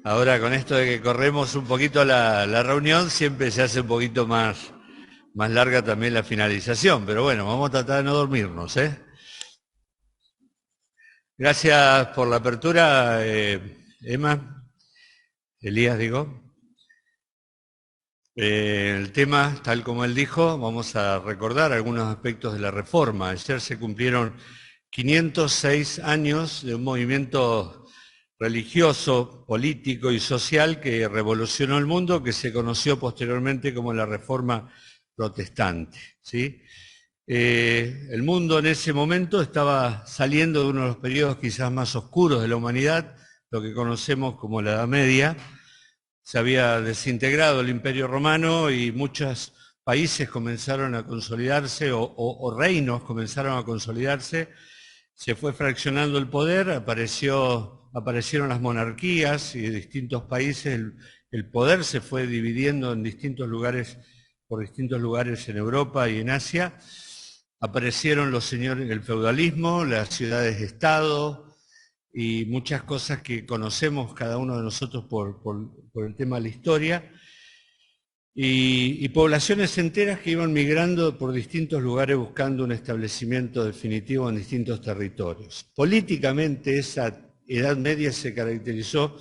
Ahora con esto de que corremos un poquito la reunión, siempre se hace un poquito más larga también la finalización, pero bueno, vamos a tratar de no dormirnos, ¿eh? Gracias por la apertura, Emma, Elías, digo. El tema, tal como él dijo, vamos a recordar algunos aspectos de la reforma. Ayer se cumplieron 506 años de un movimiento religioso, político y social que revolucionó el mundo, que se conoció posteriormente como la Reforma Protestante, ¿sí? El mundo en ese momento estaba saliendo de uno de los periodos quizás más oscuros de la humanidad, lo que conocemos como la Edad Media. Se había desintegrado el Imperio Romano y muchos países comenzaron a consolidarse o reinos comenzaron a consolidarse. Se fue fraccionando el poder, aparecieron las monarquías y de distintos países el poder se fue dividiendo en distintos lugares, por distintos lugares en Europa y en Asia. Aparecieron los señores, el feudalismo, las ciudades-estado y muchas cosas que conocemos cada uno de nosotros por el tema de la historia. Y poblaciones enteras que iban migrando por distintos lugares buscando un establecimiento definitivo en distintos territorios. Políticamente esa Edad Media se caracterizó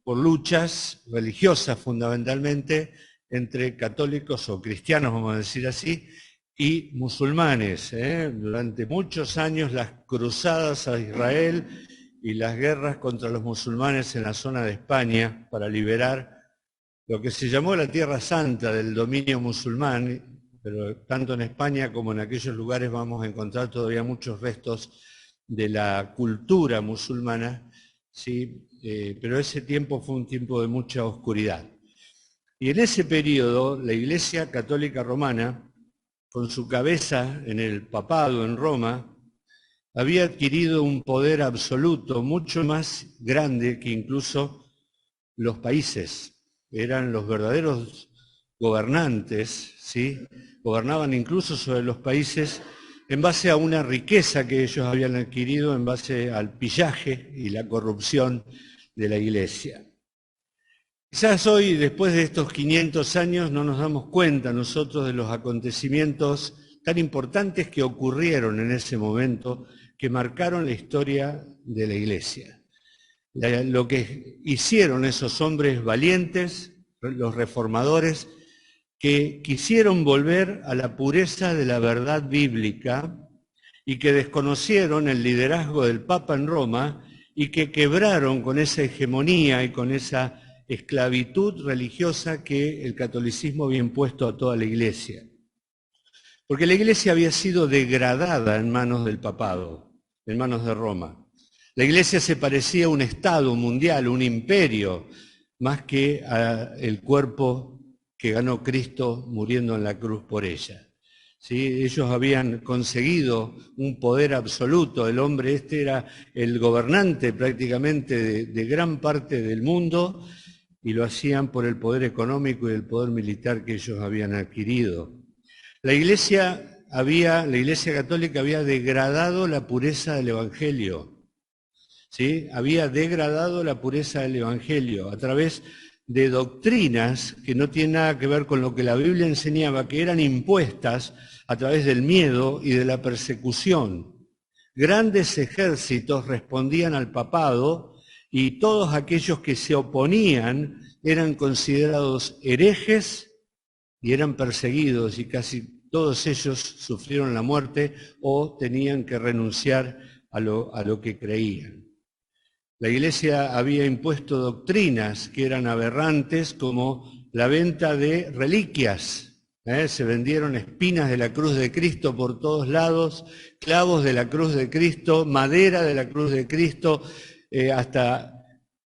por luchas religiosas fundamentalmente entre católicos o cristianos, vamos a decir así, y musulmanes. Durante muchos años las cruzadas a Israel y las guerras contra los musulmanes en la zona de España para liberar lo que se llamó la Tierra Santa del dominio musulmán, pero tanto en España como en aquellos lugares vamos a encontrar todavía muchos restos de la cultura musulmana, ¿sí? Pero ese tiempo fue un tiempo de mucha oscuridad. Y en ese periodo la Iglesia Católica Romana, con su cabeza en el papado en Roma, había adquirido un poder absoluto mucho más grande que incluso los países. Eran los verdaderos gobernantes, ¿sí? Gobernaban incluso sobre los países en base a una riqueza que ellos habían adquirido en base al pillaje y la corrupción de la Iglesia. Quizás hoy, después de estos 500 años, no nos damos cuenta nosotros de los acontecimientos tan importantes que ocurrieron en ese momento, que marcaron la historia de la Iglesia. Lo que hicieron esos hombres valientes, los reformadores, que quisieron volver a la pureza de la verdad bíblica y que desconocieron el liderazgo del Papa en Roma y que quebraron con esa hegemonía y con esa esclavitud religiosa que el catolicismo había impuesto a toda la Iglesia. Porque la Iglesia había sido degradada en manos del papado, en manos de Roma. La Iglesia se parecía a un Estado mundial, un imperio, más que al cuerpo que ganó Cristo muriendo en la cruz por ella. ¿Sí? Ellos habían conseguido un poder absoluto, el hombre este era el gobernante prácticamente de gran parte del mundo y lo hacían por el poder económico y el poder militar que ellos habían adquirido. La Iglesia Católica había degradado la pureza del Evangelio. ¿Sí? Había degradado la pureza del Evangelio a través de doctrinas que no tienen nada que ver con lo que la Biblia enseñaba, que eran impuestas a través del miedo y de la persecución. Grandes ejércitos respondían al papado y todos aquellos que se oponían eran considerados herejes y eran perseguidos y casi todos ellos sufrieron la muerte o tenían que renunciar a lo que creían. La Iglesia había impuesto doctrinas que eran aberrantes, como la venta de reliquias. Se vendieron espinas de la cruz de Cristo por todos lados, clavos de la cruz de Cristo, madera de la cruz de Cristo, hasta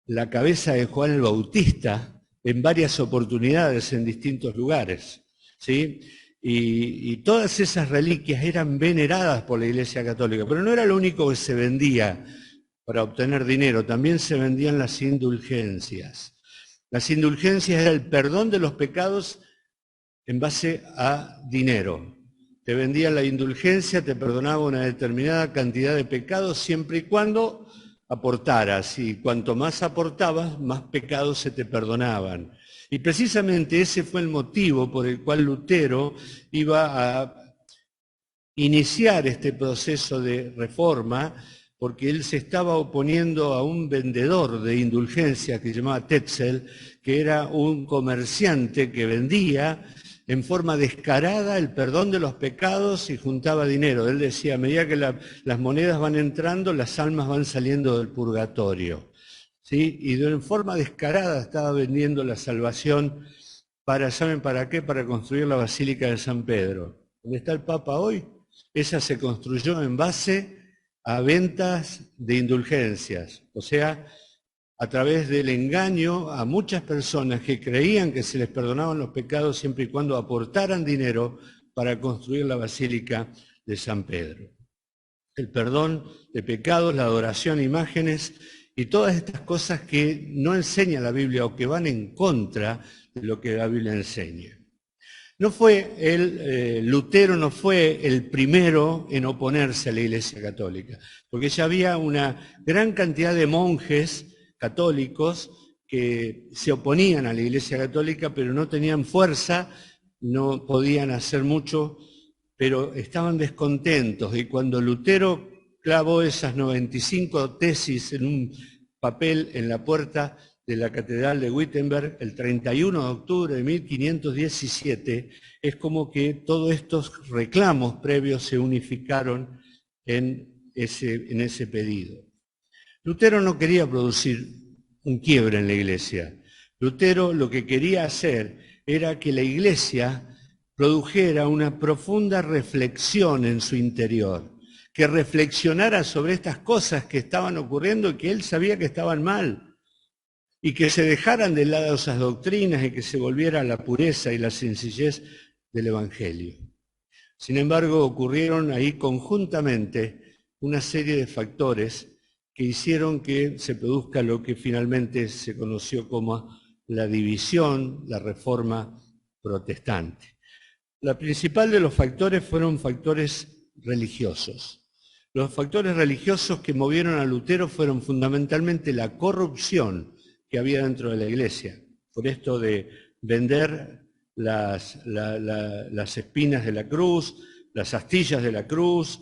la cabeza de Juan el Bautista en varias oportunidades en distintos lugares, ¿sí? Y todas esas reliquias eran veneradas por la Iglesia Católica, pero no era lo único que se vendía para obtener dinero, también se vendían las indulgencias. Las indulgencias era el perdón de los pecados en base a dinero. Te vendían la indulgencia, te perdonaba una determinada cantidad de pecados siempre y cuando aportaras, y cuanto más aportabas, más pecados se te perdonaban. Y precisamente ese fue el motivo por el cual Lutero iba a iniciar este proceso de reforma, porque él se estaba oponiendo a un vendedor de indulgencias que se llamaba Tetzel, que era un comerciante que vendía en forma descarada el perdón de los pecados y juntaba dinero. Él decía, a medida que las monedas van entrando, las almas van saliendo del purgatorio, ¿sí? Y en forma descarada estaba vendiendo la salvación para, ¿saben para qué? Para construir la Basílica de San Pedro. ¿Dónde está el Papa hoy? Esa se construyó en base a ventas de indulgencias, o sea, a través del engaño a muchas personas que creían que se les perdonaban los pecados siempre y cuando aportaran dinero para construir la Basílica de San Pedro. El perdón de pecados, la adoración a imágenes y todas estas cosas que no enseña la Biblia o que van en contra de lo que la Biblia enseña. Lutero no fue el primero en oponerse a la Iglesia Católica, porque ya había una gran cantidad de monjes católicos que se oponían a la Iglesia Católica, pero no tenían fuerza, no podían hacer mucho, pero estaban descontentos. Y cuando Lutero clavó esas 95 tesis en un papel en la puerta de la Catedral de Wittenberg, el 31 de octubre de 1517, es como que todos estos reclamos previos se unificaron en ese pedido. Lutero no quería producir un quiebre en la Iglesia. Lutero lo que quería hacer era que la Iglesia produjera una profunda reflexión en su interior, que reflexionara sobre estas cosas que estaban ocurriendo y que él sabía que estaban mal, y que se dejaran de lado esas doctrinas y que se volviera a la pureza y la sencillez del Evangelio. Sin embargo, ocurrieron ahí conjuntamente una serie de factores que hicieron que se produzca lo que finalmente se conoció como la división, la Reforma protestante. La principal de los factores fueron factores religiosos. Los factores religiosos que movieron a Lutero fueron fundamentalmente la corrupción que había dentro de la Iglesia, por esto de vender las espinas de la cruz, las astillas de la cruz,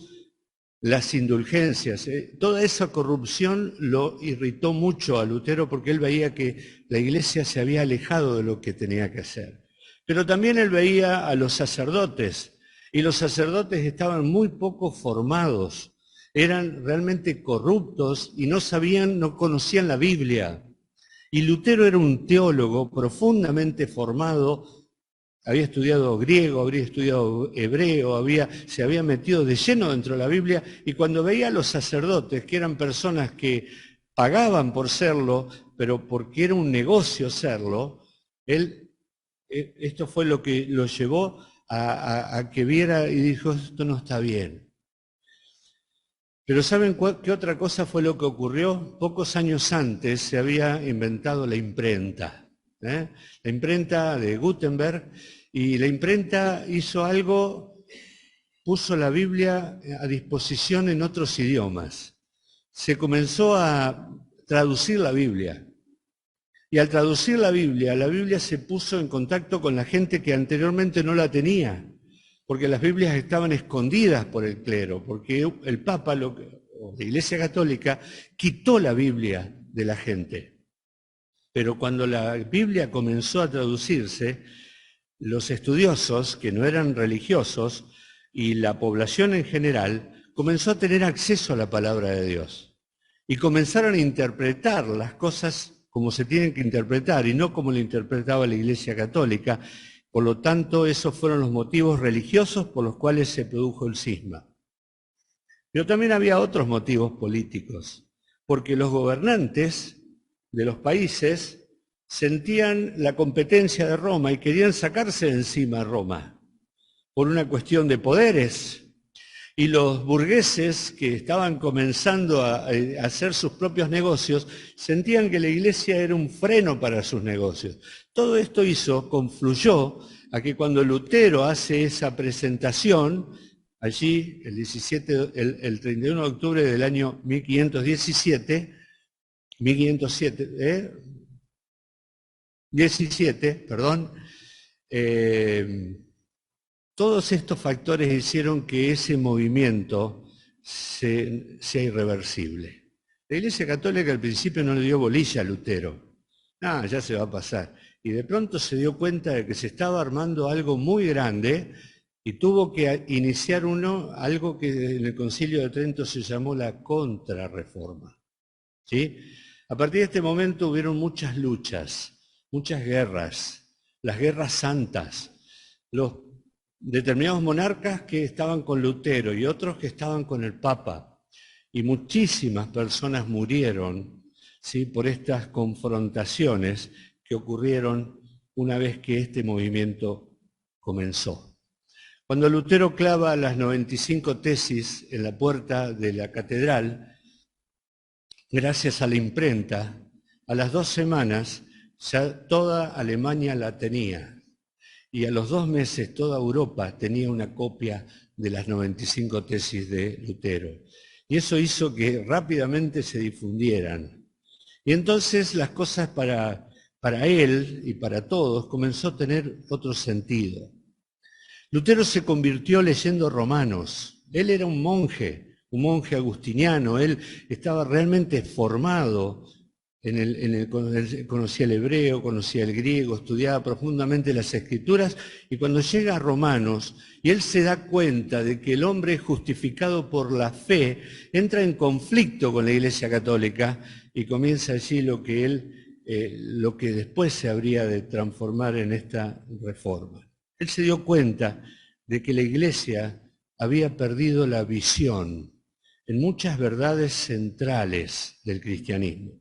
las indulgencias. Toda esa corrupción lo irritó mucho a Lutero porque él veía que la Iglesia se había alejado de lo que tenía que hacer. Pero también él veía a los sacerdotes, y los sacerdotes estaban muy poco formados, eran realmente corruptos y no conocían la Biblia. Y Lutero era un teólogo profundamente formado, había estudiado griego, había estudiado hebreo, se había metido de lleno dentro de la Biblia, y cuando veía a los sacerdotes, que eran personas que pagaban por serlo, pero porque era un negocio serlo, esto fue lo que lo llevó a que viera y dijo, esto no está bien. Pero ¿saben qué otra cosa fue lo que ocurrió? Pocos años antes se había inventado la imprenta, la imprenta de Gutenberg, y la imprenta hizo algo, puso la Biblia a disposición en otros idiomas. Se comenzó a traducir la Biblia. Y al traducir la Biblia se puso en contacto con la gente que anteriormente no la tenía, porque las Biblias estaban escondidas por el clero, porque el Papa, o la Iglesia Católica, quitó la Biblia de la gente. Pero cuando la Biblia comenzó a traducirse, los estudiosos, que no eran religiosos, y la población en general, comenzó a tener acceso a la palabra de Dios. Y comenzaron a interpretar las cosas como se tienen que interpretar y no como lo interpretaba la Iglesia Católica. Por lo tanto, esos fueron los motivos religiosos por los cuales se produjo el cisma. Pero también había otros motivos políticos, porque los gobernantes de los países sentían la competencia de Roma y querían sacarse de encima a Roma por una cuestión de poderes. Y los burgueses que estaban comenzando a hacer sus propios negocios sentían que la Iglesia era un freno para sus negocios. Todo esto confluyó a que cuando Lutero hace esa presentación, allí el 31 de octubre del año 1517, 1507, 17, perdón, todos estos factores hicieron que ese movimiento sea irreversible. La Iglesia Católica al principio no le dio bolilla a Lutero. Ya se va a pasar. Y de pronto se dio cuenta de que se estaba armando algo muy grande y tuvo que iniciar algo que en el Concilio de Trento se llamó la Contrarreforma. ¿Sí? A partir de este momento hubieron muchas luchas, muchas guerras, las guerras santas, los determinados monarcas que estaban con Lutero y otros que estaban con el Papa. Y muchísimas personas murieron, ¿sí?, por estas confrontaciones que ocurrieron una vez que este movimiento comenzó. Cuando Lutero clava las 95 tesis en la puerta de la catedral, gracias a la imprenta, a las 2 semanas ya toda Alemania la tenía. Y a los 2 meses toda Europa tenía una copia de las 95 tesis de Lutero. Y eso hizo que rápidamente se difundieran. Y entonces las cosas para él y para todos comenzó a tener otro sentido. Lutero se convirtió leyendo Romanos. Él era un monje agustiniano. Él estaba realmente formado conocía el hebreo, conocía el griego, estudiaba profundamente las Escrituras, y cuando llega a Romanos y él se da cuenta de que el hombre es justificado por la fe, entra en conflicto con la Iglesia Católica y comienza allí lo que después se habría de transformar en esta reforma. Él se dio cuenta de que la Iglesia había perdido la visión en muchas verdades centrales del cristianismo.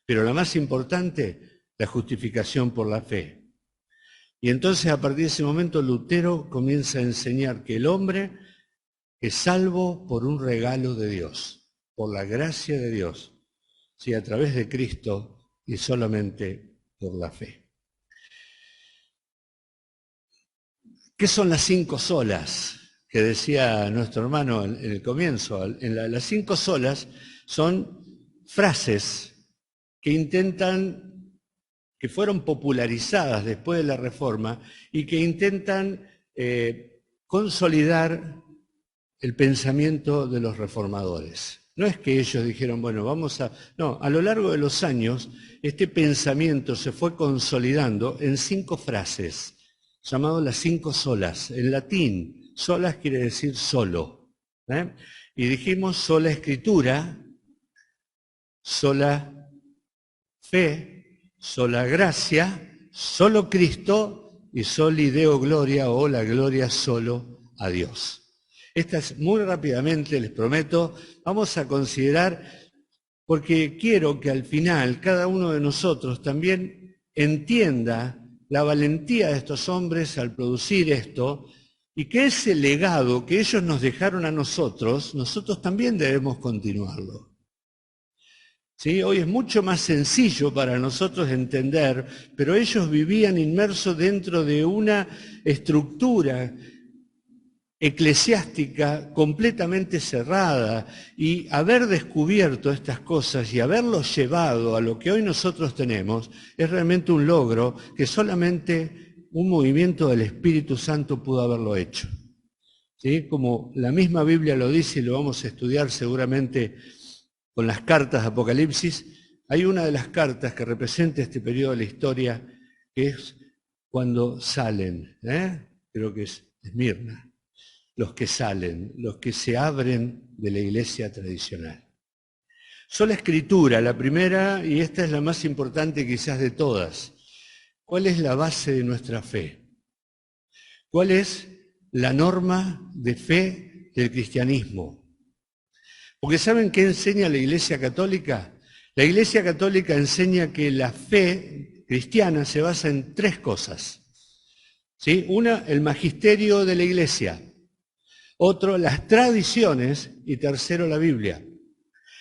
Pero la más importante, la justificación por la fe. Y entonces a partir de ese momento Lutero comienza a enseñar que el hombre es salvo por un regalo de Dios, por la gracia de Dios, ¿sí?, a través de Cristo y solamente por la fe. ¿Qué son las 5 solas que decía nuestro hermano en el comienzo? Las 5 solas son frases que fueron popularizadas después de la Reforma y que intentan consolidar el pensamiento de los reformadores. No es que ellos dijeron, bueno, no, a lo largo de los años este pensamiento se fue consolidando en 5 frases, llamadas las 5 solas. En latín, solas quiere decir solo. Y dijimos sola escritura, sola fe, sola gracia, solo Cristo y soli Deo gloria, o la gloria solo a Dios. Estas muy rápidamente, les prometo, vamos a considerar, porque quiero que al final cada uno de nosotros también entienda la valentía de estos hombres al producir esto, y que ese legado que ellos nos dejaron a nosotros también debemos continuarlo. ¿Sí? Hoy es mucho más sencillo para nosotros entender, pero ellos vivían inmersos dentro de una estructura eclesiástica completamente cerrada, y haber descubierto estas cosas y haberlos llevado a lo que hoy nosotros tenemos es realmente un logro que solamente un movimiento del Espíritu Santo pudo haberlo hecho. ¿Sí? Como la misma Biblia lo dice, y lo vamos a estudiar seguramente con las cartas de Apocalipsis, hay una de las cartas que representa este periodo de la historia, que es cuando salen, creo que es Esmirna, los que salen, los que se abren de la iglesia tradicional. Sola escritura, la primera, y esta es la más importante quizás de todas. ¿Cuál es la base de nuestra fe? ¿Cuál es la norma de fe del cristianismo? Porque ¿saben qué enseña la Iglesia Católica? La Iglesia Católica enseña que la fe cristiana se basa en 3 cosas. ¿Sí? Una, el magisterio de la Iglesia. Otro, las tradiciones. Y tercero, la Biblia.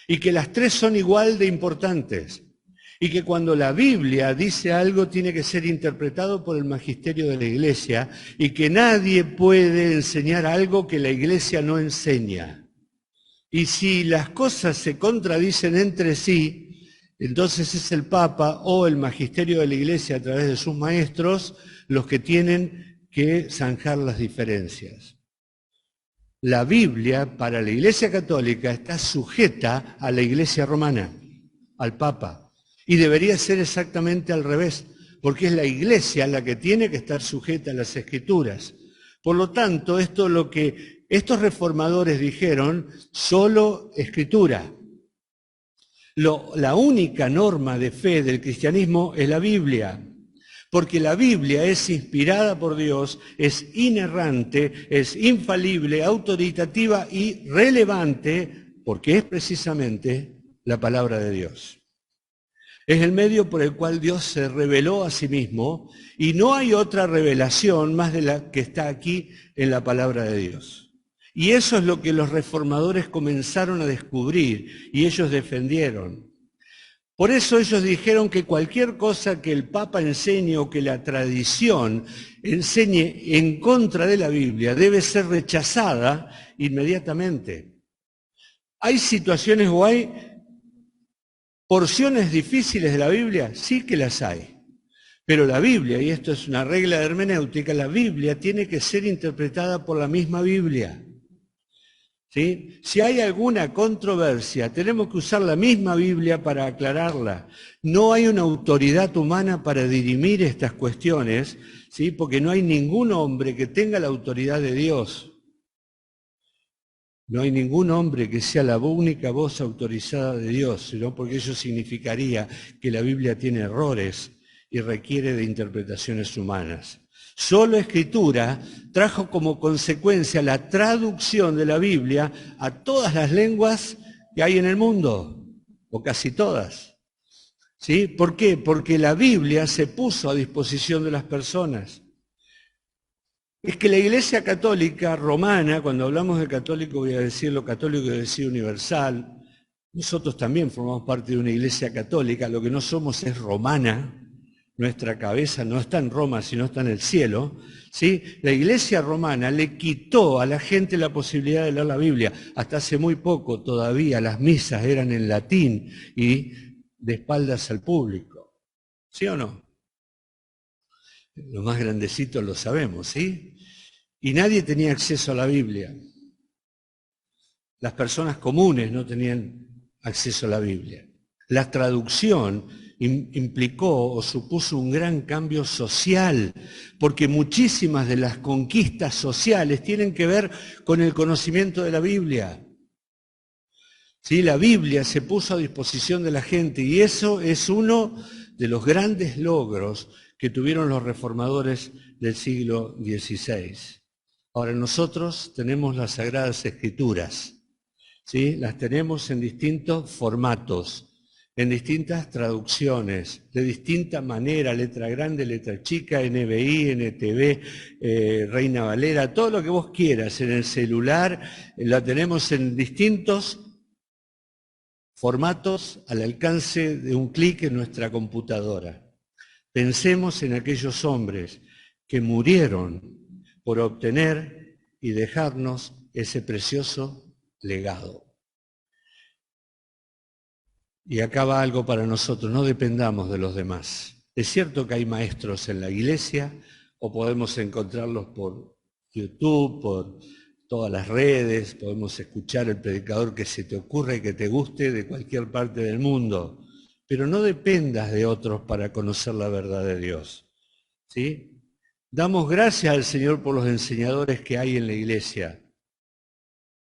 Y que las 3 son igual de importantes. Y que cuando la Biblia dice algo tiene que ser interpretado por el magisterio de la Iglesia. Y que nadie puede enseñar algo que la Iglesia no enseña. Y si las cosas se contradicen entre sí, Entonces es el Papa o el magisterio de la Iglesia a través de sus maestros los que tienen que zanjar las diferencias. La Biblia para la Iglesia Católica está sujeta a la Iglesia Romana, al Papa, y debería ser exactamente al revés, porque es la Iglesia la que tiene que estar sujeta a las Escrituras. Por lo tanto, esto es lo que estos reformadores dijeron, solo Escritura. La única norma de fe del cristianismo es la Biblia, porque la Biblia es inspirada por Dios, es inerrante, es infalible, autoritativa y relevante, porque es precisamente la palabra de Dios. Es el medio por el cual Dios se reveló a sí mismo y no hay otra revelación más de la que está aquí en la palabra de Dios. Y eso es lo que los reformadores comenzaron a descubrir y ellos defendieron. Por eso ellos dijeron que cualquier cosa que el Papa enseñe o que la tradición enseñe en contra de la Biblia debe ser rechazada inmediatamente. ¿Hay situaciones o hay porciones difíciles de la Biblia? Sí que las hay. Pero la Biblia, y esto es una regla de hermenéutica, la Biblia tiene que ser interpretada por la misma Biblia. ¿Sí? Si hay alguna controversia, tenemos que usar la misma Biblia para aclararla. No hay una autoridad humana para dirimir estas cuestiones, ¿sí? Porque no hay ningún hombre que tenga la autoridad de Dios. No hay ningún hombre que sea la única voz autorizada de Dios, sino porque eso significaría que la Biblia tiene errores y requiere de interpretaciones humanas. Solo Escritura trajo como consecuencia la traducción de la Biblia a todas las lenguas que hay en el mundo, o casi todas. ¿Sí? ¿Por qué? Porque la Biblia se puso a disposición de las personas. Es que la Iglesia Católica Romana, cuando hablamos de católico voy a decir lo católico y decir universal, nosotros también formamos parte de una Iglesia Católica, lo que no somos es romana. Nuestra cabeza no está en Roma, sino está en el cielo, ¿sí? La Iglesia romana le quitó a la gente la posibilidad de leer la Biblia. Hasta hace muy poco todavía las misas eran en latín y de espaldas al público. ¿Sí o no? Los más grandecitos lo sabemos, ¿sí? Y nadie tenía acceso a la Biblia. Las personas comunes no tenían acceso a la Biblia. La traducción implicó o supuso un gran cambio social, porque muchísimas de las conquistas sociales tienen que ver con el conocimiento de la Biblia. ¿Sí? La Biblia se puso a disposición de la gente y eso es uno de los grandes logros que tuvieron los reformadores del siglo XVI. Ahora nosotros tenemos las Sagradas Escrituras, ¿sí? Las tenemos en distintos formatos, en distintas traducciones, de distinta manera, letra grande, letra chica, NBI, NTV, Reina Valera, todo lo que vos quieras, en el celular, la tenemos en distintos formatos al alcance de un clic en nuestra computadora. Pensemos en aquellos hombres que murieron por obtener y dejarnos ese precioso legado. Y acá va algo para nosotros, no dependamos de los demás. Es cierto que hay maestros en la iglesia, o podemos encontrarlos por YouTube, por todas las redes, podemos escuchar el predicador que se te ocurra y que te guste de cualquier parte del mundo. Pero no dependas de otros para conocer la verdad de Dios. ¿Sí? Damos gracias al Señor por los enseñadores que hay en la iglesia,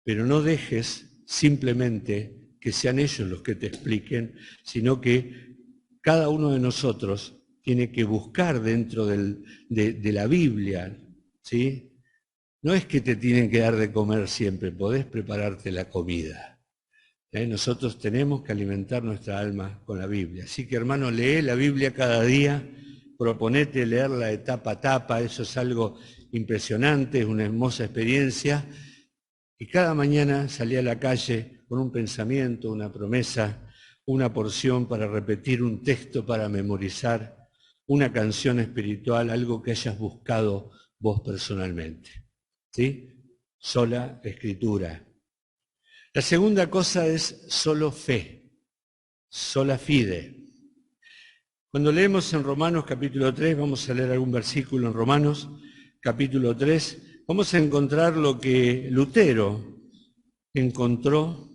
pero no dejes simplemente que sean ellos los que te expliquen, sino que cada uno de nosotros tiene que buscar dentro de la Biblia, ¿sí? No es que te tienen que dar de comer siempre, podés prepararte la comida. Nosotros tenemos que alimentar nuestra alma con la Biblia. Así que, hermano, lee la Biblia cada día, proponete leerla de tapa a tapa, eso es algo impresionante, es una hermosa experiencia. Y cada mañana salí a la calle con un pensamiento, una promesa, una porción para repetir, un texto para memorizar, una canción espiritual, algo que hayas buscado vos personalmente. ¿Sí? Sola Escritura. La segunda cosa es solo fe. sola fide. Cuando leemos en Romanos capítulo 3, vamos a leer algún versículo en Romanos capítulo 3, vamos a encontrar lo que Lutero encontró.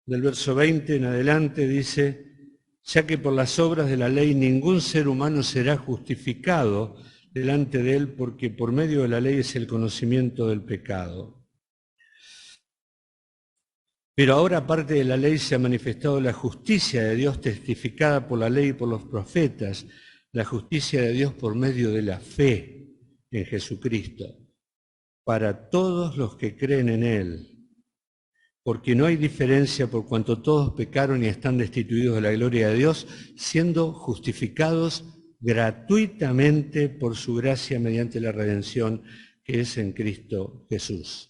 Del verso 20 en adelante dice: ya que por las obras de la ley ningún ser humano será justificado delante de él, porque por medio de la ley es el conocimiento del pecado. Pero ahora, aparte de la ley, se ha manifestado la justicia de Dios testificada por la ley y por los profetas, la justicia de Dios por medio de la fe en Jesucristo, para todos los que creen en Él. Porque no hay diferencia, por cuanto todos pecaron y están destituidos de la gloria de Dios, siendo justificados gratuitamente por su gracia mediante la redención que es en Cristo Jesús.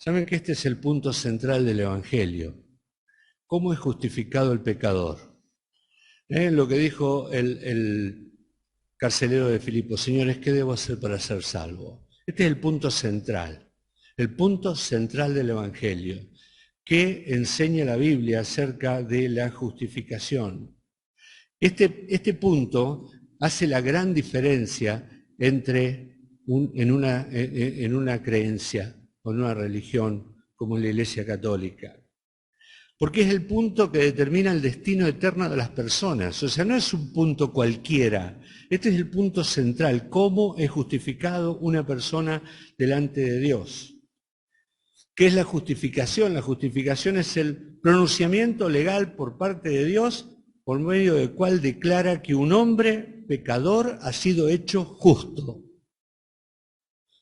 Saben que este es el punto central del Evangelio. ¿Cómo es justificado el pecador? Lo que dijo el carcelero de Filipos: señores, ¿qué debo hacer para ser salvo? Este es el punto central del Evangelio. ¿Qué enseña la Biblia acerca de la justificación? Este punto hace la gran diferencia entre en una creencia o en una religión como la Iglesia Católica. Porque es el punto que determina el destino eterno de las personas. O sea, no es un punto cualquiera. Este es el punto central. ¿Cómo es justificado una persona delante de Dios? ¿Qué es la justificación? La justificación es el pronunciamiento legal por parte de Dios, por medio del cual declara que un hombre pecador ha sido hecho justo.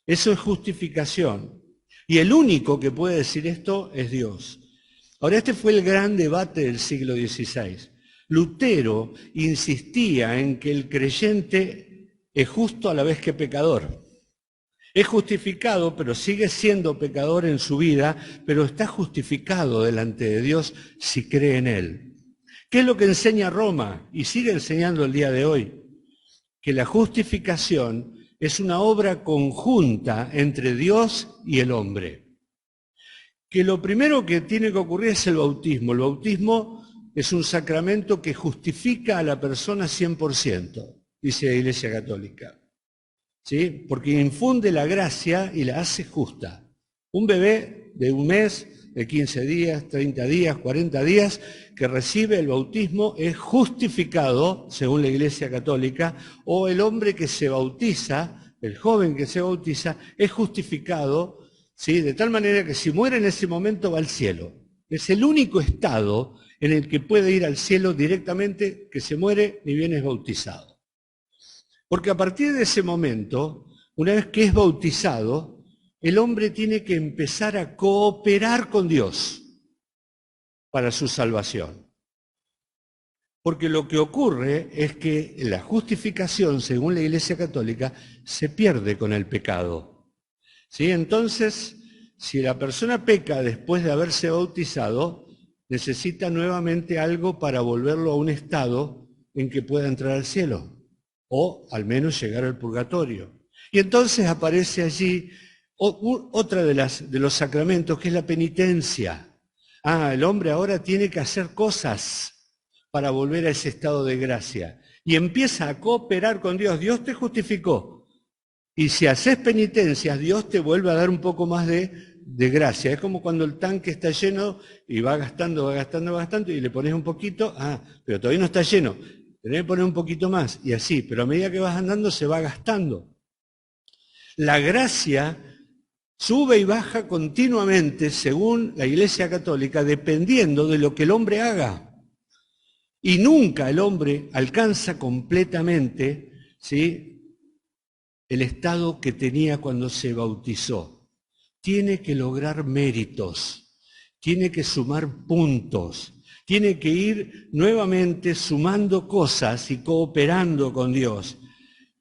Eso es justificación. Y el único que puede decir esto es Dios. Ahora, este fue el gran debate del siglo XVI. Lutero insistía en que el creyente es justo a la vez que pecador. Es justificado, pero sigue siendo pecador en su vida, pero está justificado delante de Dios si cree en Él. ¿Qué es lo que enseña Roma? Y sigue enseñando el día de hoy. Que la justificación es una obra conjunta entre Dios y el hombre. Que lo primero que tiene que ocurrir es el bautismo. El bautismo es un sacramento que justifica a la persona 100%, dice la Iglesia Católica. ¿Sí? Porque infunde la gracia y la hace justa. Un bebé de un mes, de 15 días, 30 días, 40 días, que recibe el bautismo es justificado, según la Iglesia Católica, o el hombre que se bautiza, el joven que se bautiza, es justificado, ¿sí? De tal manera que si muere en ese momento va al cielo. Es el único estado en el que puede ir al cielo directamente, que se muere ni bien es bautizado. Porque a partir de ese momento, una vez que es bautizado, el hombre tiene que empezar a cooperar con Dios para su salvación. Porque lo que ocurre es que la justificación, según la Iglesia Católica, se pierde con el pecado. ¿Sí? Entonces, si la persona peca después de haberse bautizado, necesita nuevamente algo para volverlo a un estado en que pueda entrar al cielo, o al menos llegar al purgatorio. Y entonces aparece allí otra de los sacramentos, que es la penitencia. El hombre ahora tiene que hacer cosas para volver a ese estado de gracia. Y empieza a cooperar con Dios. Dios te justificó. Y si haces penitencias, Dios te vuelve a dar un poco más de gracia. Es como cuando el tanque está lleno y va gastando, y le pones un poquito, pero todavía no está lleno. Tenés que poner un poquito más, y así, pero a medida que vas andando se va gastando. La gracia sube y baja continuamente, según la Iglesia Católica, dependiendo de lo que el hombre haga. Y nunca el hombre alcanza completamente, ¿sí?, el estado que tenía cuando se bautizó. Tiene que lograr méritos, tiene que sumar puntos. Tiene que ir nuevamente sumando cosas y cooperando con Dios.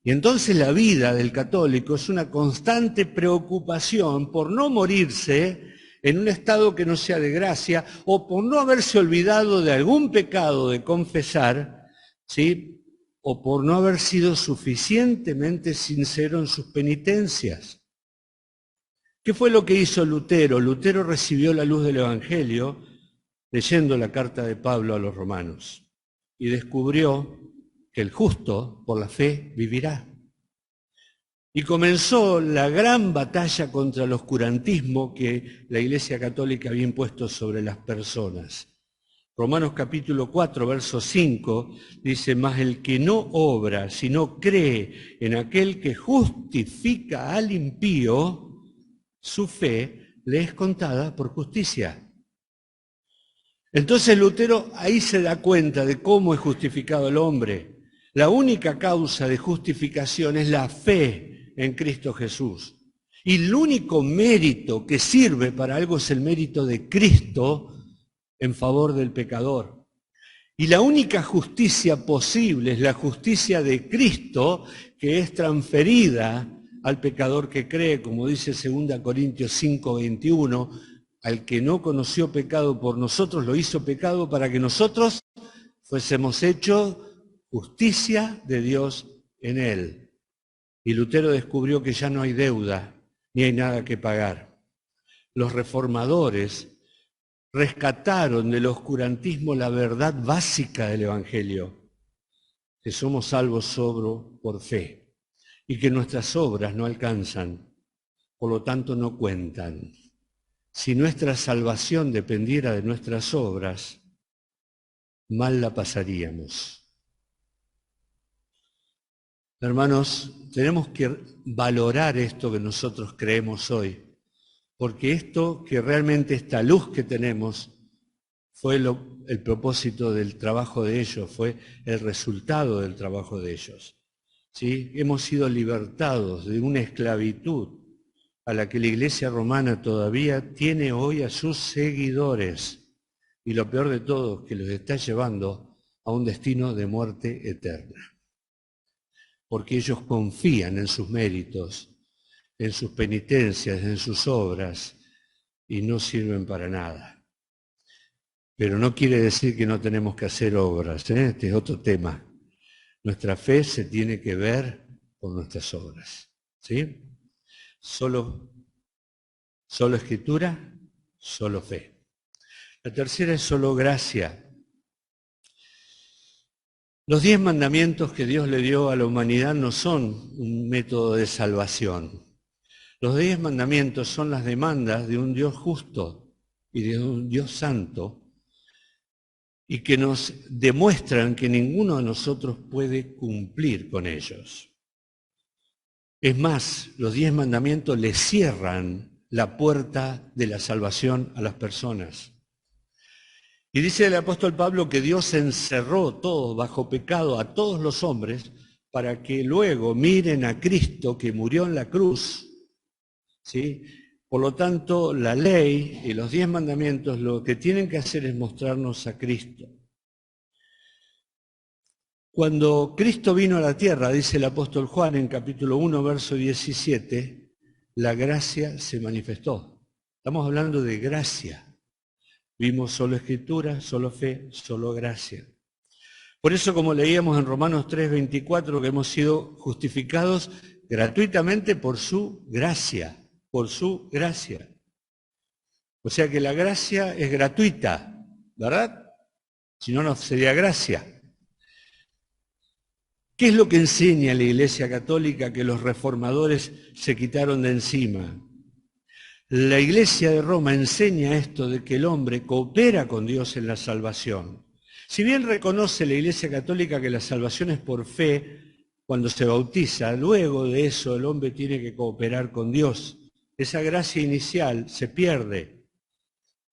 Y entonces la vida del católico es una constante preocupación por no morirse en un estado que no sea de gracia, o por no haberse olvidado de algún pecado de confesar, ¿sí?, o por no haber sido suficientemente sincero en sus penitencias. ¿Qué fue lo que hizo Lutero? Lutero recibió la luz del Evangelio leyendo la carta de Pablo a los romanos y descubrió que el justo por la fe vivirá. Y comenzó la gran batalla contra el oscurantismo que la Iglesia Católica había impuesto sobre las personas. Romanos capítulo 4, verso 5, dice, mas el que no obra, sino cree en aquel que justifica al impío, su fe le es contada por justicia. Entonces Lutero ahí se da cuenta de cómo es justificado el hombre. La única causa de justificación es la fe en Cristo Jesús. Y el único mérito que sirve para algo es el mérito de Cristo en favor del pecador. Y la única justicia posible es la justicia de Cristo, que es transferida al pecador que cree, como dice 2 Corintios 5, 21, al que no conoció pecado por nosotros, lo hizo pecado para que nosotros fuésemos hechos justicia de Dios en él. Y Lutero descubrió que ya no hay deuda, ni hay nada que pagar. Los reformadores rescataron del oscurantismo la verdad básica del Evangelio, que somos salvos solo por fe y que nuestras obras no alcanzan, por lo tanto no cuentan. Si nuestra salvación dependiera de nuestras obras, mal la pasaríamos. Hermanos, tenemos que valorar esto que nosotros creemos hoy, porque esto que realmente esta luz que tenemos fue el propósito del trabajo de ellos, fue el resultado del trabajo de ellos. ¿Sí? Hemos sido libertados de una esclavitud a la que la Iglesia romana todavía tiene hoy a sus seguidores. Y lo peor de todo es que los está llevando a un destino de muerte eterna. Porque ellos confían en sus méritos, en sus penitencias, en sus obras, y no sirven para nada. Pero no quiere decir que no tenemos que hacer obras, ¿eh? Este es otro tema. Nuestra fe se tiene que ver por nuestras obras, ¿sí? Solo escritura, solo fe. La tercera es solo gracia. Los 10 mandamientos que Dios le dio a la humanidad no son un método de salvación. Los 10 mandamientos son las demandas de un Dios justo y de un Dios santo y que nos demuestran que ninguno de nosotros puede cumplir con ellos. Es más, los 10 mandamientos le cierran la puerta de la salvación a las personas. Y dice el apóstol Pablo que Dios encerró todo bajo pecado a todos los hombres para que luego miren a Cristo que murió en la cruz, ¿sí? Por lo tanto, la ley y los 10 mandamientos lo que tienen que hacer es mostrarnos a Cristo. Cuando Cristo vino a la tierra, dice el apóstol Juan en capítulo 1, verso 17, la gracia se manifestó. Estamos hablando de gracia. Vimos solo escritura, solo fe, solo gracia. Por eso, como leíamos en Romanos 3, 24, que hemos sido justificados gratuitamente por su gracia, por su gracia. O sea que la gracia es gratuita, ¿verdad? Si no, no sería gracia. ¿Qué es lo que enseña la Iglesia Católica que los reformadores se quitaron de encima? La Iglesia de Roma enseña esto de que el hombre coopera con Dios en la salvación. Si bien reconoce la Iglesia Católica que la salvación es por fe, cuando se bautiza, luego de eso el hombre tiene que cooperar con Dios. Esa gracia inicial se pierde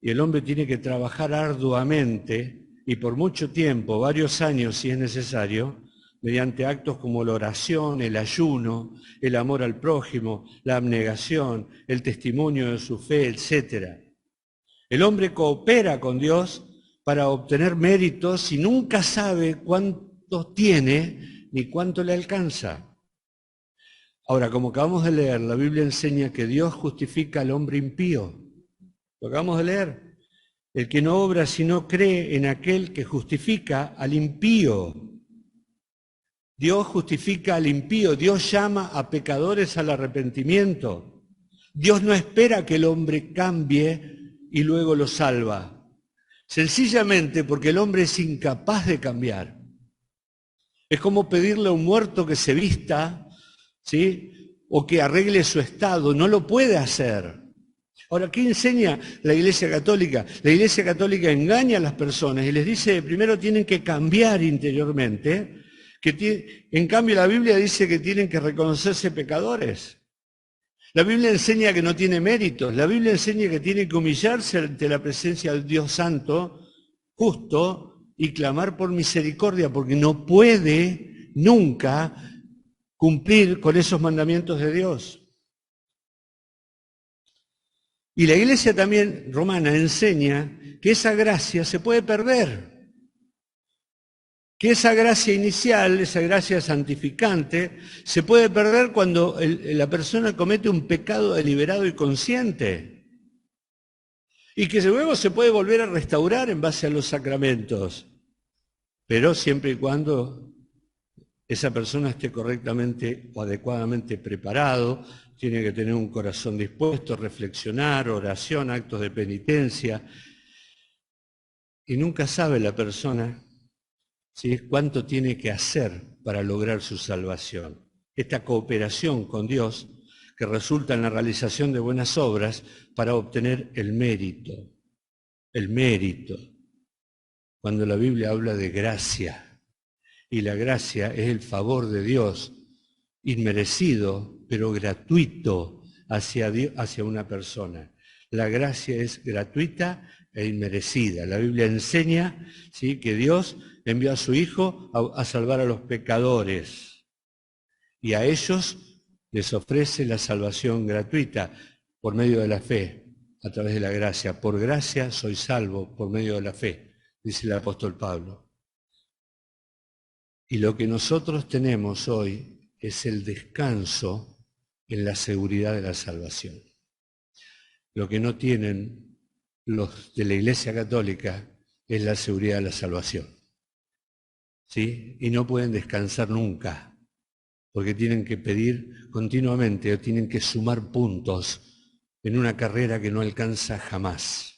y el hombre tiene que trabajar arduamente y por mucho tiempo, varios años si es necesario, mediante actos como la oración, el ayuno, el amor al prójimo, la abnegación, el testimonio de su fe, etc. El hombre coopera con Dios para obtener méritos y nunca sabe cuánto tiene ni cuánto le alcanza. Ahora, como acabamos de leer, la Biblia enseña que Dios justifica al hombre impío. Lo acabamos de leer. El que no obra sino cree en aquel que justifica al impío. Dios justifica al impío, Dios llama a pecadores al arrepentimiento. Dios no espera que el hombre cambie y luego lo salva, Sencillamente porque el hombre es incapaz de cambiar. Es como pedirle a un muerto que se vista, ¿sí? O que arregle su estado. No lo puede hacer. Ahora, ¿qué enseña la Iglesia Católica? La Iglesia Católica engaña a las personas y les dice que primero tienen que cambiar interiormente, en cambio la Biblia dice que tienen que reconocerse pecadores. La Biblia enseña que no tiene méritos, la Biblia enseña que tiene que humillarse ante la presencia del Dios Santo, justo, y clamar por misericordia, porque no puede nunca cumplir con esos mandamientos de Dios. Y la Iglesia también romana enseña que esa gracia se puede perder, que esa gracia inicial, esa gracia santificante, se puede perder cuando la persona comete un pecado deliberado y consciente, y que luego se puede volver a restaurar en base a los sacramentos, pero siempre y cuando esa persona esté correctamente o adecuadamente preparado, tiene que tener un corazón dispuesto, reflexionar, oración, actos de penitencia. Y nunca sabe la persona, ¿sí?, cuánto tiene que hacer para lograr su salvación. Esta cooperación con Dios que resulta en la realización de buenas obras para obtener el mérito. El mérito. Cuando la Biblia habla de gracia. Y la gracia es el favor de Dios, inmerecido, pero gratuito hacia una persona. La gracia es gratuita e inmerecida. La Biblia enseña, ¿sí?, que Dios envió a su Hijo a salvar a los pecadores. Y a ellos les ofrece la salvación gratuita por medio de la fe, a través de la gracia. Por gracia soy salvo por medio de la fe, dice el apóstol Pablo. Y lo que nosotros tenemos hoy es el descanso en la seguridad de la salvación. Lo que no tienen los de la Iglesia Católica es la seguridad de la salvación. ¿Sí? Y no pueden descansar nunca, porque tienen que pedir continuamente o tienen que sumar puntos en una carrera que no alcanza jamás.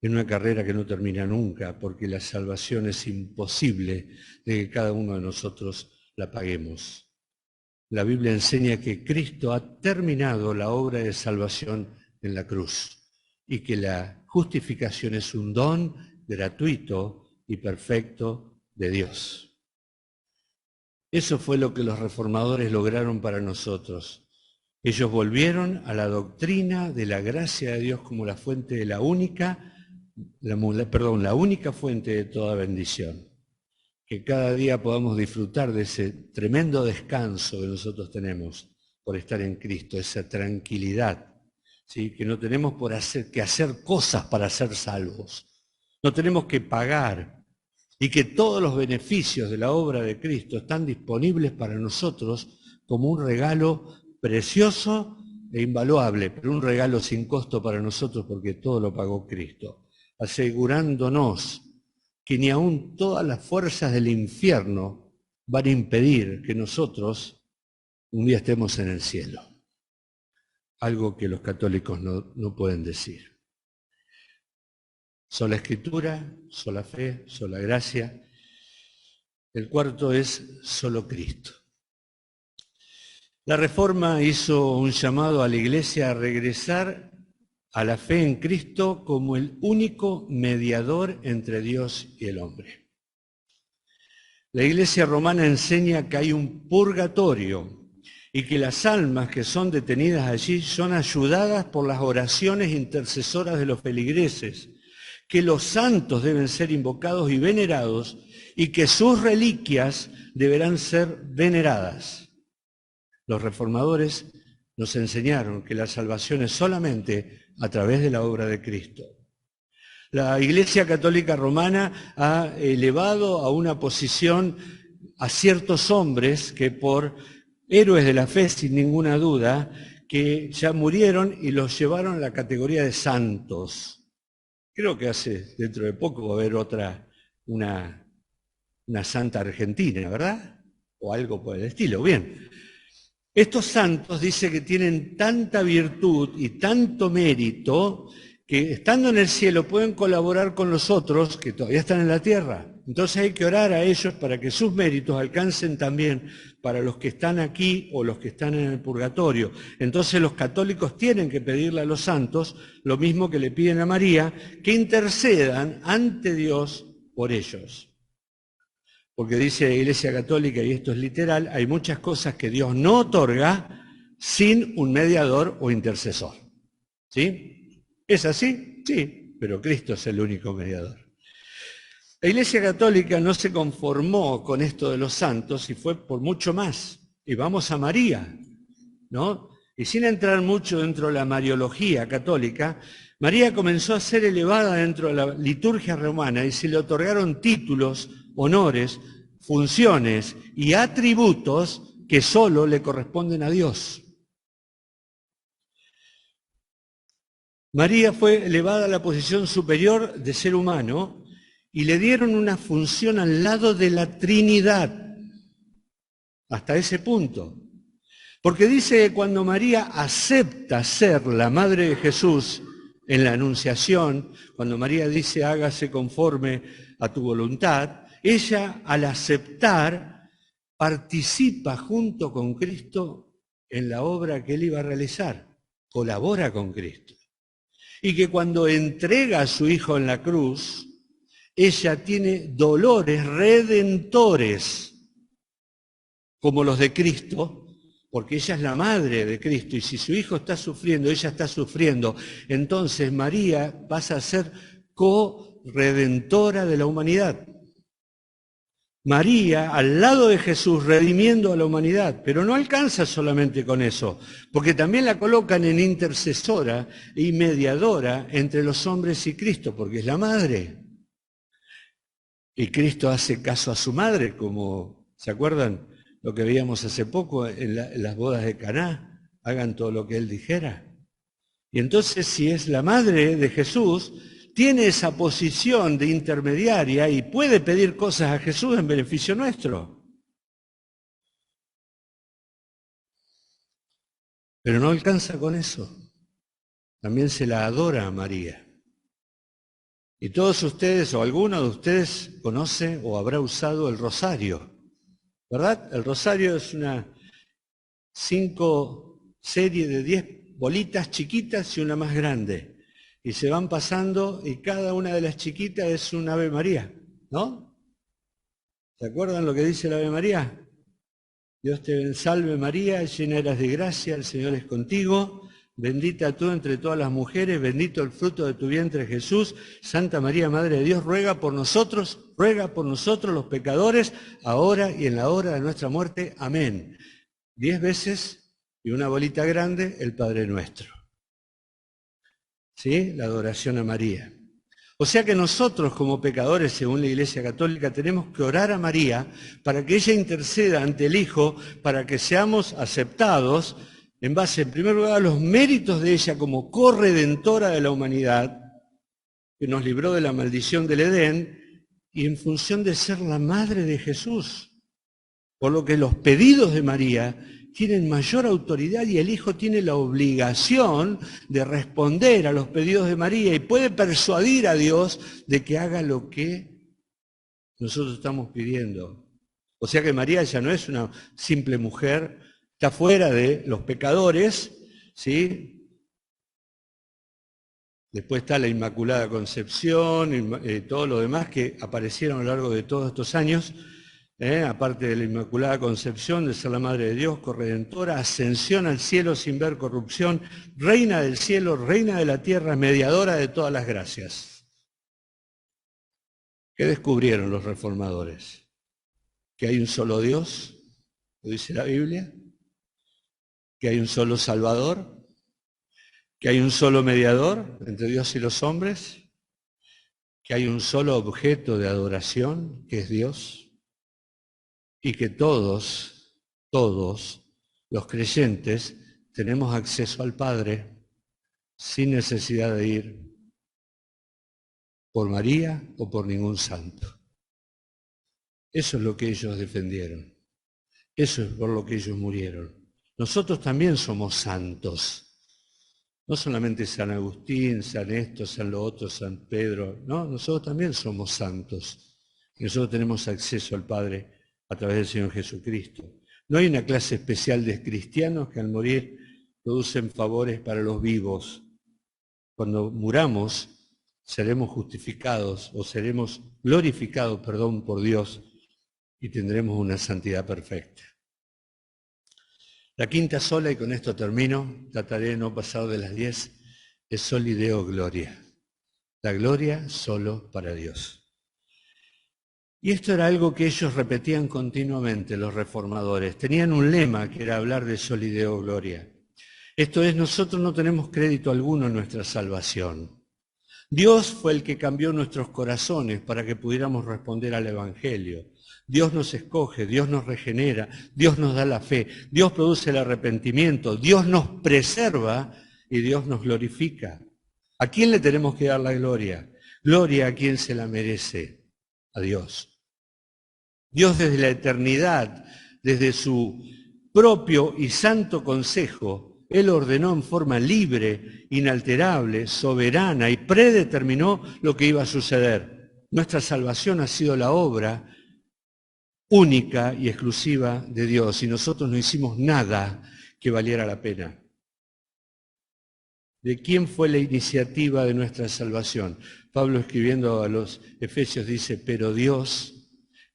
En una carrera que no termina nunca, porque la salvación es imposible de que cada uno de nosotros la paguemos. La Biblia enseña que Cristo ha terminado la obra de salvación en la cruz y que la justificación es un don gratuito y perfecto de Dios. Eso fue lo que los reformadores lograron para nosotros. Ellos volvieron a la doctrina de la gracia de Dios como la fuente de la única fuente de toda bendición. Que cada día podamos disfrutar de ese tremendo descanso que nosotros tenemos por estar en Cristo, esa tranquilidad, ¿sí?, que no tenemos que hacer cosas para ser salvos, no tenemos que pagar, y que todos los beneficios de la obra de Cristo están disponibles para nosotros como un regalo precioso e invaluable, pero un regalo sin costo para nosotros porque todo lo pagó Cristo, asegurándonos que ni aun todas las fuerzas del infierno van a impedir que nosotros un día estemos en el cielo. Algo que los católicos no pueden decir. Sola Escritura, sola fe, sola gracia. El cuarto es solo Cristo. La Reforma hizo un llamado a la Iglesia a regresar a la fe en Cristo como el único mediador entre Dios y el hombre. La Iglesia romana enseña que hay un purgatorio y que las almas que son detenidas allí son ayudadas por las oraciones intercesoras de los feligreses, que los santos deben ser invocados y venerados y que sus reliquias deberán ser veneradas. Los reformadores nos enseñaron que la salvación es solamente a través de la obra de Cristo. La Iglesia Católica Romana ha elevado a una posición a ciertos hombres que por héroes de la fe, sin ninguna duda, que ya murieron y los llevaron a la categoría de santos. Creo que dentro de poco va a haber una santa argentina, ¿verdad? O algo por el estilo. Bien. Estos santos dice que tienen tanta virtud y tanto mérito que estando en el cielo pueden colaborar con los otros que todavía están en la tierra. Entonces hay que orar a ellos para que sus méritos alcancen también para los que están aquí o los que están en el purgatorio. Entonces los católicos tienen que pedirle a los santos, lo mismo que le piden a María, que intercedan ante Dios por ellos. Porque dice la Iglesia Católica, y esto es literal, hay muchas cosas que Dios no otorga sin un mediador o intercesor. ¿Sí? ¿Es así? Sí, pero Cristo es el único mediador. La Iglesia Católica no se conformó con esto de los santos y fue por mucho más. Y vamos a María, ¿no? Y sin entrar mucho dentro de la mariología católica, María comenzó a ser elevada dentro de la liturgia romana y se le otorgaron títulos, honores, funciones y atributos que solo le corresponden a Dios. María fue elevada a la posición superior de ser humano y le dieron una función al lado de la Trinidad, hasta ese punto. Porque dice que cuando María acepta ser la madre de Jesús en la Anunciación, cuando María dice hágase conforme a tu voluntad, ella al aceptar participa junto con Cristo en la obra que él iba a realizar, colabora con Cristo. Y que cuando entrega a su hijo en la cruz, ella tiene dolores redentores, como los de Cristo, porque ella es la madre de Cristo, y si su hijo está sufriendo, ella está sufriendo, entonces María pasa a ser co-redentora de la humanidad. María al lado de Jesús redimiendo a la humanidad, pero no alcanza solamente con eso, porque también la colocan en intercesora y mediadora entre los hombres y Cristo, porque es la madre. Y Cristo hace caso a su madre, como, ¿se acuerdan lo que veíamos hace poco en las bodas de Caná? Hagan todo lo que él dijera. Y entonces, si es la madre de Jesús, tiene esa posición de intermediaria y puede pedir cosas a Jesús en beneficio nuestro. Pero no alcanza con eso. También se la adora a María. Y todos ustedes, o alguno de ustedes, conoce o habrá usado el rosario, ¿verdad? El rosario es una 5 serie de 10 bolitas chiquitas y una más grande. Y se van pasando y cada una de las chiquitas es un Ave María, ¿no? ¿Se acuerdan lo que dice la Ave María? Dios te salve María, llena eres de gracia, el Señor es contigo, bendita tú entre todas las mujeres, bendito el fruto de tu vientre Jesús, Santa María, Madre de Dios, ruega por nosotros los pecadores, ahora y en la hora de nuestra muerte. Amén. 10 veces y una bolita grande, el Padre Nuestro. ¿Sí? La adoración a María. O sea que nosotros como pecadores, según la Iglesia Católica, tenemos que orar a María para que ella interceda ante el Hijo, para que seamos aceptados en base, en primer lugar, a los méritos de ella como corredentora de la humanidad, que nos libró de la maldición del Edén, y en función de ser la madre de Jesús. Por lo que los pedidos de María tienen mayor autoridad y el Hijo tiene la obligación de responder a los pedidos de María y puede persuadir a Dios de que haga lo que nosotros estamos pidiendo. O sea que María ya no es una simple mujer, está fuera de los pecadores, ¿sí? Después está la Inmaculada Concepción y todo lo demás que aparecieron a lo largo de todos estos años. Aparte de la Inmaculada Concepción, de ser la Madre de Dios, corredentora, ascensión al cielo sin ver corrupción, reina del cielo, reina de la tierra, mediadora de todas las gracias. ¿Qué descubrieron los reformadores? Que hay un solo Dios, lo dice la Biblia, que hay un solo Salvador, que hay un solo mediador entre Dios y los hombres, que hay un solo objeto de adoración, que es Dios. Y que todos los creyentes tenemos acceso al Padre sin necesidad de ir por María o por ningún santo. Eso es lo que ellos defendieron. Eso es por lo que ellos murieron. Nosotros también somos santos. No solamente San Agustín, San esto, San lo otro, San Pedro, no, nosotros también somos santos. Y nosotros tenemos acceso al Padre a través del Señor Jesucristo. No hay una clase especial de cristianos que al morir producen favores para los vivos. Cuando muramos, seremos justificados o seremos glorificados, por Dios, y tendremos una santidad perfecta. La quinta sola, y con esto termino, trataré de no pasar de las 10, es Soli Deo Gloria. La gloria solo para Dios. Y esto era algo que ellos repetían continuamente, los reformadores. Tenían un lema que era hablar de Soli Deo Gloria. Esto es, nosotros no tenemos crédito alguno en nuestra salvación. Dios fue el que cambió nuestros corazones para que pudiéramos responder al Evangelio. Dios nos escoge, Dios nos regenera, Dios nos da la fe, Dios produce el arrepentimiento, Dios nos preserva y Dios nos glorifica. ¿A quién le tenemos que dar la gloria? Gloria a quien se la merece, a Dios. Dios desde la eternidad, desde su propio y santo consejo, Él ordenó en forma libre, inalterable, soberana y predeterminó lo que iba a suceder. Nuestra salvación ha sido la obra única y exclusiva de Dios, y nosotros no hicimos nada que valiera la pena. ¿De quién fue la iniciativa de nuestra salvación? Pablo, escribiendo a los Efesios, dice, pero Dios,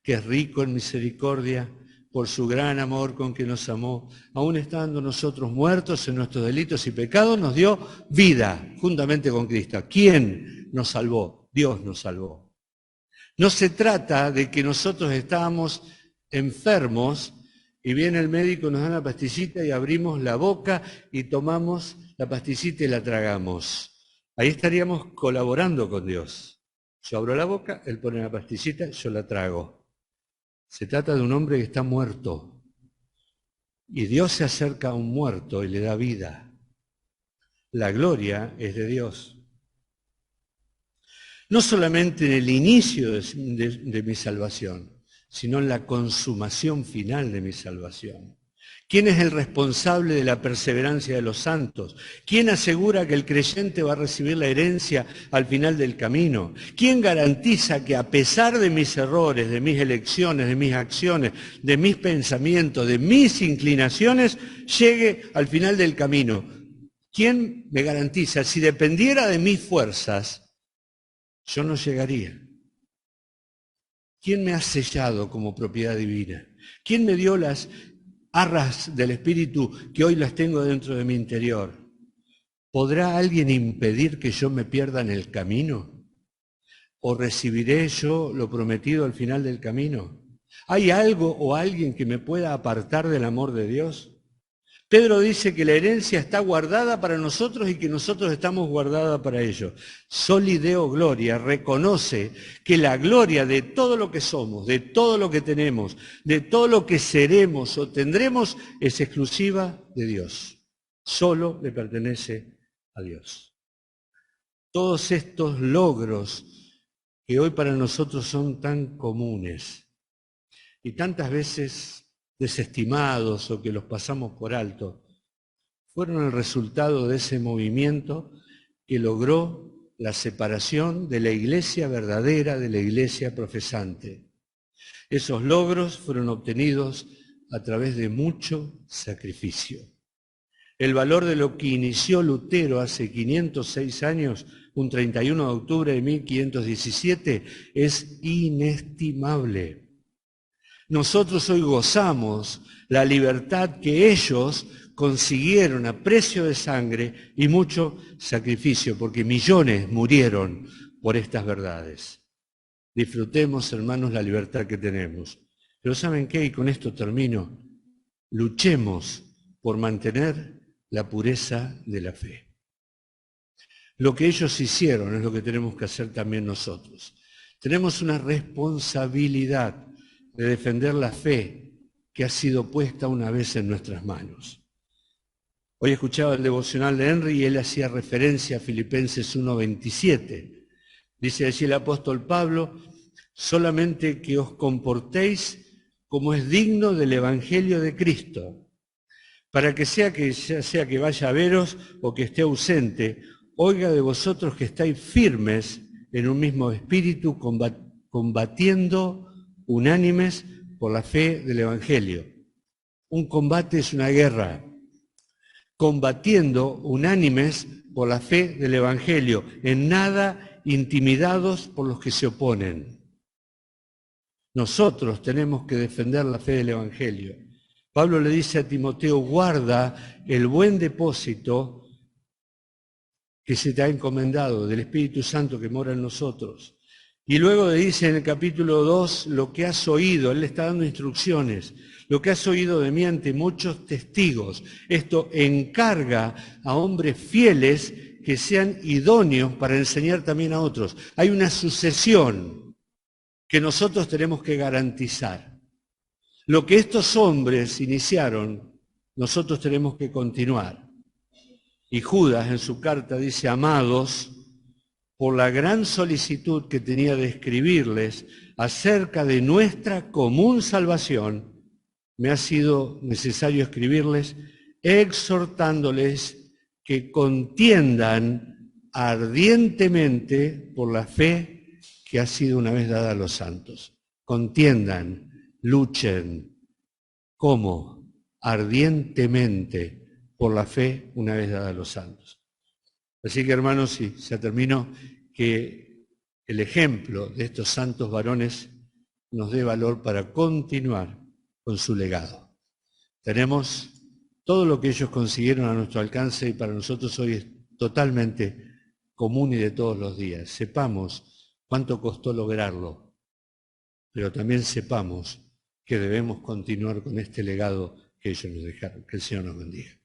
que es rico en misericordia, por su gran amor con que nos amó, aun estando nosotros muertos en nuestros delitos y pecados, nos dio vida juntamente con Cristo. ¿Quién nos salvó? Dios nos salvó. No se trata de que nosotros estábamos enfermos y viene el médico, nos da la pastillita y abrimos la boca y tomamos la pastillita y la tragamos. Ahí estaríamos colaborando con Dios. Yo abro la boca, Él pone la pastillita, yo la trago. Se trata de un hombre que está muerto. Y Dios se acerca a un muerto y le da vida. La gloria es de Dios. No solamente en el inicio de mi salvación, sino en la consumación final de mi salvación. ¿Quién es el responsable de la perseverancia de los santos? ¿Quién asegura que el creyente va a recibir la herencia al final del camino? ¿Quién garantiza que a pesar de mis errores, de mis elecciones, de mis acciones, de mis pensamientos, de mis inclinaciones, llegue al final del camino? ¿Quién me garantiza? Si dependiera de mis fuerzas, yo no llegaría. ¿Quién me ha sellado como propiedad divina? ¿Quién me dio las arras del Espíritu que hoy las tengo dentro de mi interior? ¿Podrá alguien impedir que yo me pierda en el camino? ¿O recibiré yo lo prometido al final del camino? ¿Hay algo o alguien que me pueda apartar del amor de Dios? Pedro dice que la herencia está guardada para nosotros y que nosotros estamos guardados para ellos. Soli Deo Gloria reconoce que la gloria de todo lo que somos, de todo lo que tenemos, de todo lo que seremos o tendremos es exclusiva de Dios. Solo le pertenece a Dios. Todos estos logros que hoy para nosotros son tan comunes y tantas veces desestimados o que los pasamos por alto, fueron el resultado de ese movimiento que logró la separación de la iglesia verdadera de la iglesia profesante. Esos logros fueron obtenidos a través de mucho sacrificio. El valor de lo que inició Lutero hace 506 años, un 31 de octubre de 1517, es inestimable. Nosotros hoy gozamos la libertad que ellos consiguieron a precio de sangre y mucho sacrificio, porque millones murieron por estas verdades. Disfrutemos, hermanos, la libertad que tenemos. Pero ¿saben qué? Y con esto termino. Luchemos por mantener la pureza de la fe. Lo que ellos hicieron es lo que tenemos que hacer también nosotros. Tenemos una responsabilidad de defender la fe que ha sido puesta una vez en nuestras manos. Hoy escuchaba el devocional de Henry y él hacía referencia a Filipenses 1:27. Dice allí el apóstol Pablo, solamente que os comportéis como es digno del Evangelio de Cristo, para que ya sea que vaya a veros o que esté ausente, oiga de vosotros que estáis firmes en un mismo espíritu, combatiendo unánimes por la fe del Evangelio. Un combate es una guerra. Combatiendo unánimes por la fe del Evangelio, en nada intimidados por los que se oponen. Nosotros tenemos que defender la fe del Evangelio. Pablo le dice a Timoteo, guarda el buen depósito que se te ha encomendado del Espíritu Santo que mora en nosotros. Y luego le dice en el capítulo 2 lo que has oído, él le está dando instrucciones, lo que has oído de mí ante muchos testigos. Esto encarga a hombres fieles que sean idóneos para enseñar también a otros. Hay una sucesión que nosotros tenemos que garantizar. Lo que estos hombres iniciaron, nosotros tenemos que continuar. Y Judas en su carta dice, amados, por la gran solicitud que tenía de escribirles acerca de nuestra común salvación, me ha sido necesario escribirles exhortándoles que contiendan ardientemente por la fe que ha sido una vez dada a los santos. Contiendan, luchen. ¿Cómo? Ardientemente por la fe una vez dada a los santos. Así que, hermanos, sí, ya termino, que el ejemplo de estos santos varones nos dé valor para continuar con su legado. Tenemos todo lo que ellos consiguieron a nuestro alcance y para nosotros hoy es totalmente común y de todos los días. Sepamos cuánto costó lograrlo, pero también sepamos que debemos continuar con este legado que ellos nos dejaron. Que el Señor nos bendiga.